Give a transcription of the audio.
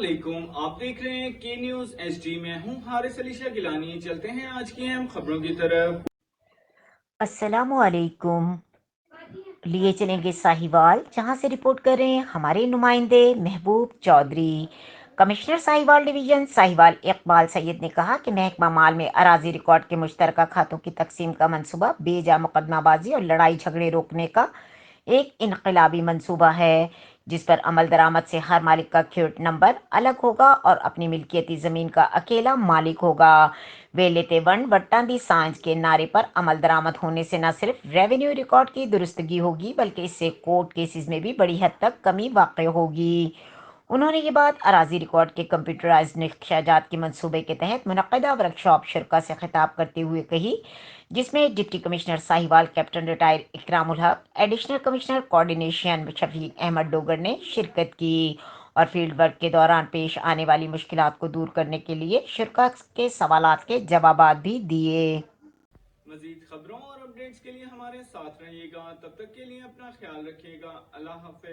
वालेकुम, आप देख रहे हैं के न्यूज एचडी में हूं हारिस अली शाह गिलानी। चलते हैं आज की अहम खबरों की तरफ। अस्सलामुअलैकुम। लिए चलेंगे साहिवाल, जहां से रिपोर्ट कर रहे हैं हमारे नुमाइंदे महबूब चौधरी। कमिश्नर साहिवाल डिवीजन साहिवाल इकबाल सैयद ने कहा कि महकमा माल में अराजी रिकॉर्ड के मुश्तरका खातों की तकसीम का मंसूबा बेजा मुकदमाबाजी और लड़ाई झगड़े रोकने का एक इनकलाबी मंसूबा है, जिस पर अमल दरामद से हर मालिक का क्यूट नंबर अलग होगा और अपनी मिल्कियती जमीन का अकेला मालिक होगा। वेलेते वन वट्टांदी सांझ के नारे पर अमल दरामद होने से न सिर्फ रेवेन्यू रिकॉर्ड की दुरुस्तगी होगी, बल्कि इससे कोर्ट केसेस में भी बड़ी हद तक कमी वाक़ होगी। उन्होंने ये बात अराजी रिकॉर्ड के कंप्यूटराइज्ड नक्शाजात के मंसूबे के तहत मुनक़्क़दा वर्कशॉप शुरा से खिताब करते हुए कही, जिसमें deputy commissioner Sahiwal captain retired Ikramul Haq, additional commissioner coordination Shafiq Ahmed Dogar ने शिरकत की और फील्ड वर्क के दौरान पेश आने वाली मुश्किलात को दूर करने के लिए शुरा के सवालात के जवाबात भी दिए। मजीद खबरों और अपडेट्स के लिए हमारे साथ रहिएगा। तब तक के लिए अपना ख्याल रखिएगा। अल्लाह हाफ़िज़।